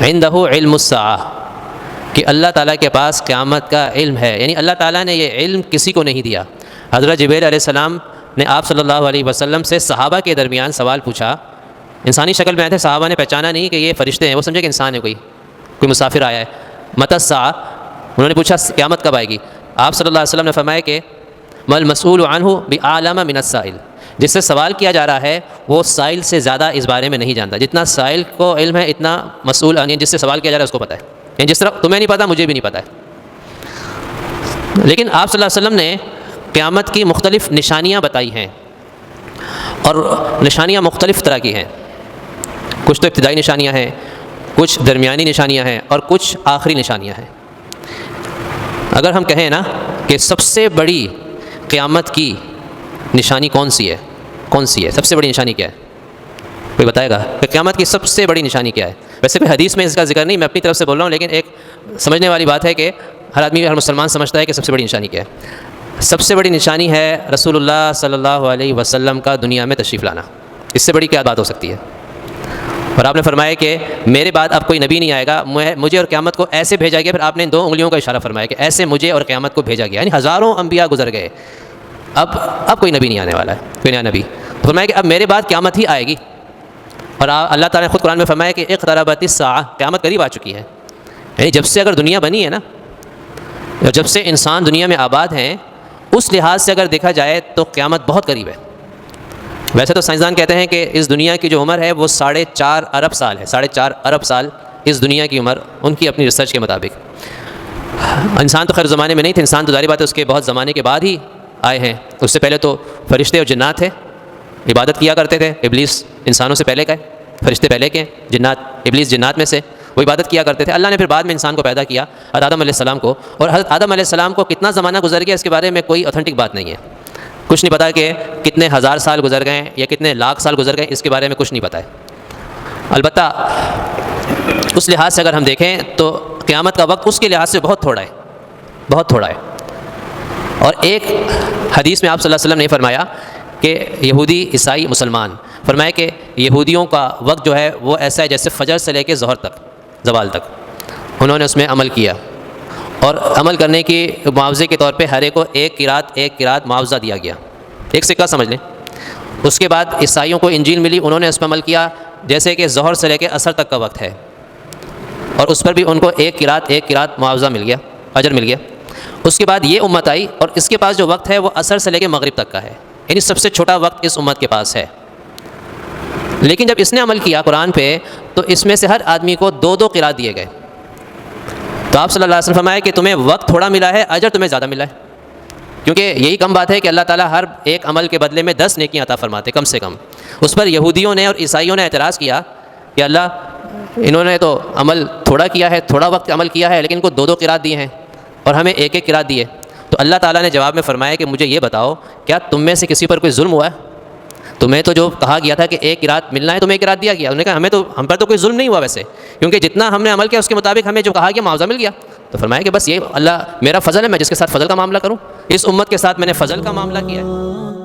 عندہ علم الساعہ، کہ اللہ تعالیٰ کے پاس قیامت کا علم ہے، یعنی اللہ تعالیٰ نے یہ علم کسی کو نہیں دیا۔ حضرت جبریل علیہ السلام نے آپ صلی اللہ علیہ وسلم سے صحابہ کے درمیان سوال پوچھا، انسانی شکل میں آئے تھے، صحابہ نے پہچانا نہیں کہ یہ فرشتے ہیں، وہ سمجھے کہ انسان ہے، کوئی مسافر آیا ہے۔ متی الساعہ، انہوں نے پوچھا قیامت کب آئے گی؟ آپ صلی اللہ علیہ وسلم نے فرمایا کہ مل مسئول عنہ بعلم من السائل، جس سے سوال کیا جا رہا ہے وہ سائل سے زیادہ اس بارے میں نہیں جانتا، جتنا سائل کو علم ہے اتنا مسئول یعنی جس سے سوال کیا جا رہا ہے اس کو پتہ ہے، یعنی جس طرح تمہیں نہیں پتہ مجھے بھی نہیں پتہ ہے۔ لیکن آپ صلی اللہ علیہ وسلم نے قیامت کی مختلف نشانیاں بتائی ہیں، اور نشانیاں مختلف طرح کی ہیں، کچھ تو ابتدائی نشانیاں ہیں، کچھ درمیانی نشانیاں ہیں، اور کچھ آخری نشانیاں ہیں۔ اگر ہم کہیں نا کہ سب سے بڑی قیامت کی نشانی کون سی ہے سب سے بڑی نشانی کیا ہے؟ کوئی بتائے گا کہ قیامت کی سب سے بڑی نشانی کیا ہے؟ ویسے کوئی حدیث میں اس کا ذکر نہیں، میں اپنی طرف سے بول رہا ہوں، لیکن ایک سمجھنے والی بات ہے کہ ہر آدمی ہر مسلمان سمجھتا ہے کہ سب سے بڑی نشانی کیا ہے۔ سب سے بڑی نشانی ہے رسول اللہ صلی اللہ علیہ وسلم کا دنیا میں تشریف لانا، اس سے بڑی کیا بات ہو سکتی ہے؟ اور آپ نے فرمایا کہ میرے بعد اب کوئی نبی نہیں آئے گا، مجھے اور قیامت کو ایسے بھیجا گیا، پھر آپ نے 2 انگلیوں کا اشارہ فرمایا کہ ایسے مجھے اور قیامت کو بھیجا گیا، یعنی ہزاروں انبیاء گزر گئے، اب کوئی نبی نہیں آنے والا ہے، کوئی نیا نبی۔ تو فرمایا کہ اب میرے بعد قیامت ہی آئے گی، اور اللہ تعالیٰ نے خود قرآن میں فرمایا کہ اقتربت الساعہ، قیامت قریب آ چکی ہے، یعنی جب سے اگر دنیا بنی ہے نا، جب سے انسان دنیا میں آباد ہیں، اس لحاظ سے اگر دیکھا جائے تو قیامت بہت قریب ہے۔ ویسے تو سائنسدان کہتے ہیں کہ اس دنیا کی جو عمر ہے وہ 4.5 ارب سال ہے، 4.5 ارب سال اس دنیا کی عمر، ان کی اپنی ریسرچ کے مطابق۔ انسان تو خیر زمانے میں نہیں تھے، انسان تو ظاہر بات ہے اس کے بہت زمانے کے بعد ہی آئے ہیں، اس سے پہلے تو فرشتے اور جنات تھے، عبادت کیا کرتے تھے، ابلیس انسانوں سے پہلے کا ہے، فرشتے پہلے کے، جنات ابلیس جنات میں سے، وہ عبادت کیا کرتے تھے۔ اللہ نے پھر بعد میں انسان کو پیدا کیا، حضرت آدم علیہ السلام کو، اور حضرت آدم علیہ السلام کو کتنا زمانہ گزر گیا اس کے بارے میں کوئی اوتھینٹک بات نہیں ہے، کچھ نہیں پتا کہ کتنے ہزار سال گزر گئے یا کتنے لاکھ سال گزر گئے، اس کے بارے میں کچھ نہیں پتہ ہے۔ البتہ اس لحاظ سے اگر ہم دیکھیں تو قیامت کا وقت اس کے لحاظ سے بہت تھوڑا ہے، بہت تھوڑا ہے۔ اور ایک حدیث میں آپ صلی اللہ علیہ وسلم نے فرمایا کہ یہودی، عیسائی، مسلمان، فرمایا کہ یہودیوں کا وقت جو ہے وہ ایسا ہے جیسے فجر سے لے کے ظہر تک، زوال تک انہوں نے اس میں عمل کیا، اور عمل کرنے کی معاوضے کے طور پہ ہر ایک کو ایک قرات معاوضہ دیا گیا، ایک سکہ سمجھ لیں۔ اس کے بعد عیسائیوں کو انجیل ملی، انہوں نے اس پر عمل کیا جیسے کہ ظہر سے لے کے عصر تک کا وقت ہے، اور اس پر بھی ان کو ایک قرات معاوضہ مل گیا، اجر مل گیا۔ اس کے بعد یہ امت آئی، اور اس کے پاس جو وقت ہے وہ عصر سے لے کے مغرب تک کا ہے، یعنی سب سے چھوٹا وقت اس امت کے پاس ہے۔ لیکن جب اس نے عمل کیا قرآن پہ تو اس میں سے ہر آدمی کو 2 قرات دیے گئے۔ تو آپ صلی اللہ علیہ وسلم فرمایا کہ تمہیں وقت تھوڑا ملا ہے، اجر تمہیں زیادہ ملا ہے، کیونکہ یہی کم بات ہے کہ اللہ تعالیٰ ہر ایک عمل کے بدلے میں 10 نیکیاں عطا فرماتے کم سے کم۔ اس پر یہودیوں نے اور عیسائیوں نے اعتراض کیا کہ اللہ انہوں نے تو عمل تھوڑا کیا ہے، تھوڑا وقت عمل کیا ہے، لیکن ان کو 2 قرات دیے ہیں اور ہمیں ایک قرات دیے۔ تو اللہ تعالیٰ نے جواب میں فرمایا کہ مجھے یہ بتاؤ کیا تم میں سے کسی پر کوئی ظلم ہوا ہے؟ تمہیں تو جو کہا گیا تھا کہ 1 قرات ملنا ہے، تمہیں 1 قرات دیا گیا۔ انہوں نے کہا ہم پر تو کوئی ظلم نہیں ہوا ویسے، کیونکہ جتنا ہم نے عمل کیا اس کے مطابق ہمیں جو کہا گیا معاوضہ مل گیا۔ تو فرمایا کہ بس یہ اللہ میرا فضل ہے، میں جس کے ساتھ فضل کا معاملہ کروں، اس امت کے ساتھ میں نے فضل کا معاملہ کیا ہے۔